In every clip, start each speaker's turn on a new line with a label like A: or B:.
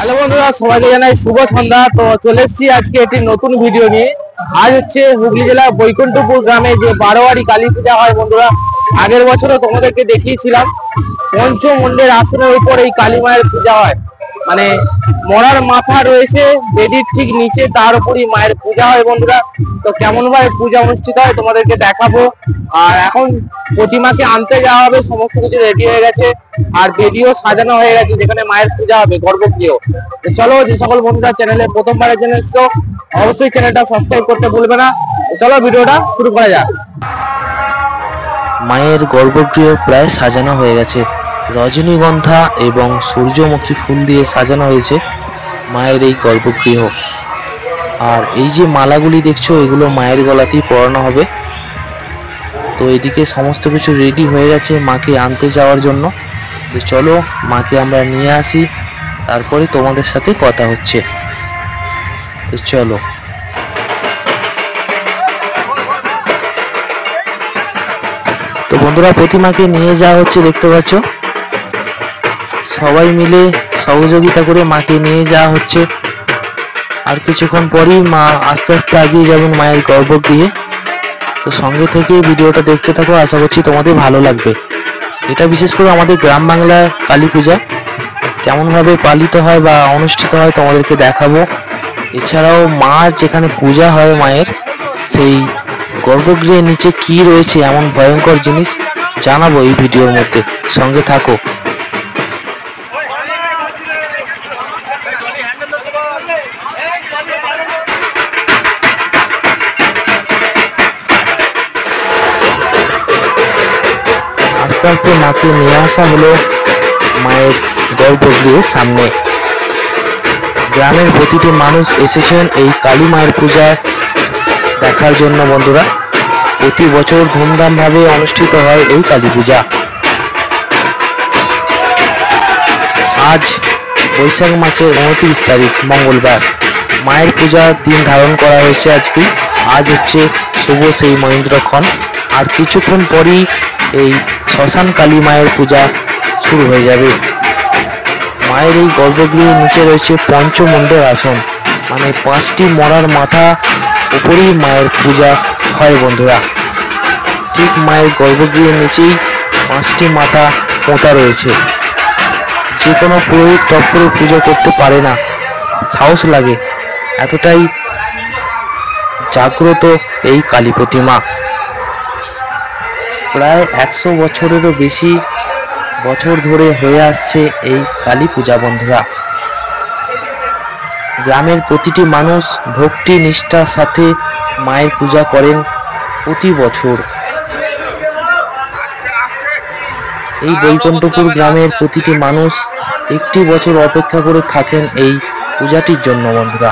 A: Hello বন্ধুরা, সবাইকে জানাই শুভ সন্ধ্যা। তো চলে এসেছি আজকে একটি নতুন ভিডিও নিয়ে। আজ হচ্ছে হুগলি জেলা বৈকুণ্ঠপুর গ্রামে যে বারোয়ারি কালী পূজা হয় বন্ধুরা। আগের বছরও তোমাদেরকে দেখিয়েছিলাম। পঞ্চমুণ্ডের আসনের উপর এই কালী মায়ের পূজা হয়। মানে মরার মাথা রয়েছে বেদির ঠিক নিচে, তার উপরই মায়ের পূজা হয় বন্ধুরা। তো কেমন ভাবে পূজা অনুষ্ঠিত হয় তোমাদেরকে দেখাবো। আর এখন প্রতিমাকে আনতে যাওয়া হবে, সমস্ত কিছু রেডি হয়ে গেছে। আর বেদিও সাজানো হয়ে গেছে যেখানে মায়ের পূজা হবে, গর্ভগৃহ। তো চলো, যে সকল বন্ধুরা চ্যানেলে প্রথমবারের জন্য এসছো অবশ্যই চ্যানেলটা সাবস্ক্রাইব করতে ভুলবে না। চলো ভিডিওটা শুরু করা যাক।
B: মায়ের গর্ভগৃহ প্রায় সাজানো হয়ে গেছে। রজনীগন্ধা এবং সূর্যমুখী ফুল দিয়ে সাজানো হয়েছে মায়ের এই গর্ভগৃহ। আর এই যে মালাগুলি দেখছো, এগুলো মায়ের গলাতেই পরানো হবে। তো এদিকে সমস্ত কিছু রেডি হয়ে গেছে মাকে আনতে যাওয়ার জন্য। তো চলো মাকে আমরা নিয়ে আসি, তারপরে তোমাদের সাথে কথা হচ্ছে। তো চলো। তো বন্ধুরা, প্রতিমাকে নিয়ে যাওয়া হচ্ছে, দেখতে পাচ্ছ সবাই মিলে সহযোগিতা করে মাকে নিয়ে যাওয়া হচ্ছে। আর কিছুক্ষণ পরেই মা আস্তে আস্তে এগিয়ে যাবেন মায়ের গর্ভগৃহে। তো সঙ্গে থেকে ভিডিওটা দেখতে থাকো, আশা করছি তোমাদের ভালো লাগবে। এটা বিশেষ করে আমাদের গ্রাম বাংলার কালী পূজা কেমনভাবে পালিত হয় বা অনুষ্ঠিত হয় তোমাদেরকে দেখাবো। এছাড়াও মা যেখানে পূজা হয় মায়ের, সেই গর্ভগৃহের নিচে কি রয়েছে এমন ভয়ঙ্কর জিনিস জানাবো এই ভিডিওর মধ্যে। সঙ্গে থাকো। আস্তে আস্তে মাকে নিয়ে আসা হলো মায়ের গর্ভগৃহের সামনে। গ্রামের প্রতিটি মানুষ এসেছেন এই কালী মায়ের পূজা দেখার জন্য বন্ধুরা। প্রতি বছর ধুমধাম ভাবে অনুষ্ঠিত হয় এই কালী পূজা। আজ বৈশাখ মাসের 29 তারিখ মঙ্গলবার মায়ের পূজার দিন ধারণ করা হয়েছে আজকে। আজ হচ্ছে শুভ সেই মহেন্দ্রক্ষণ। আর কিছুক্ষণ পরই এই শ্মশান কালী মায়ের পূজা শুরু হয়ে যাবে। মায়ের এই গর্ভগৃহের নিচে রয়েছে পঞ্চমুণ্ডের আসন, মানে 5টি মরার মাথা উপরেই মায়ের পূজা হয় বন্ধুরা। ঠিক মায়ের গর্ভগৃহের নিচেই 5টি মাথা পোঁতা রয়েছে। যে কোনো পুরোহিত টপ করে পুজো করতে পারে না, সাহস লাগে, এতটাই জাগ্রত এই কালী প্রতিমা। প্রায় 100 বছরেরও বেশি বছর ধরে হয়ে আসছে এই কালী পূজা বন্ধুরা। গ্রামের প্রতিটি মানুষ ভক্তি নিষ্ঠার সাথে মায়ের পূজা করেন প্রতি বছর। এই বৈকুণ্ঠপুর গ্রামের প্রতিটি মানুষ একটি বছর অপেক্ষা করে থাকেন এই পূজাটির জন্য বন্ধুরা।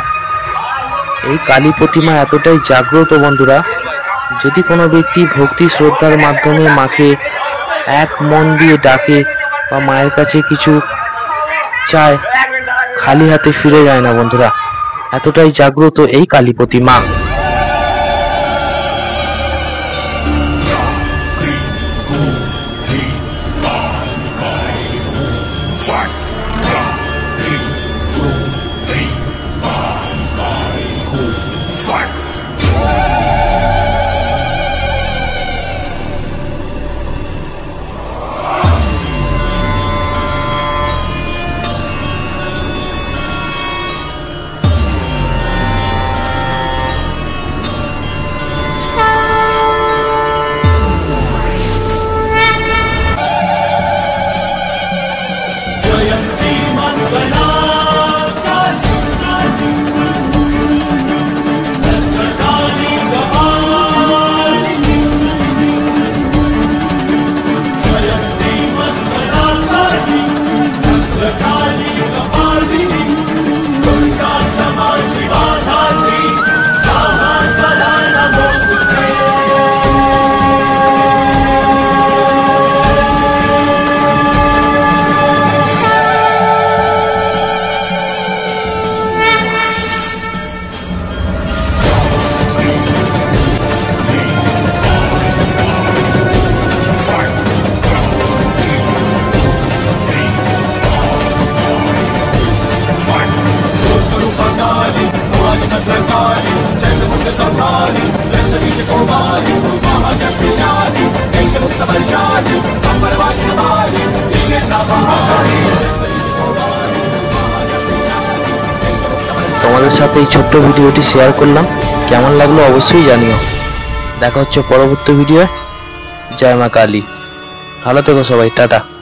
B: এই কালী প্রতিমা এতটাই জাগ্রত বন্ধুরা, যদি কোনো ব্যক্তি ভক্তি শ্রদ্ধার মাধ্যমে মাকে এক মন দিয়ে ডাকে বা মায়ের কাছে কিছু চায়, খালি হাতে ফিরে যায় না বন্ধুরা। এতটাই জাগ্রত এই কালী প্রতিমা। তোমাদের সাথে এই ছোট্ট ভিডিওটি শেয়ার করলাম, কেমন লাগলো অবশ্যই জানিও। দেখা হচ্ছে পরবর্তী ভিডিও। জয় মা কালী। ভালো থেকো সবাই, টাটা।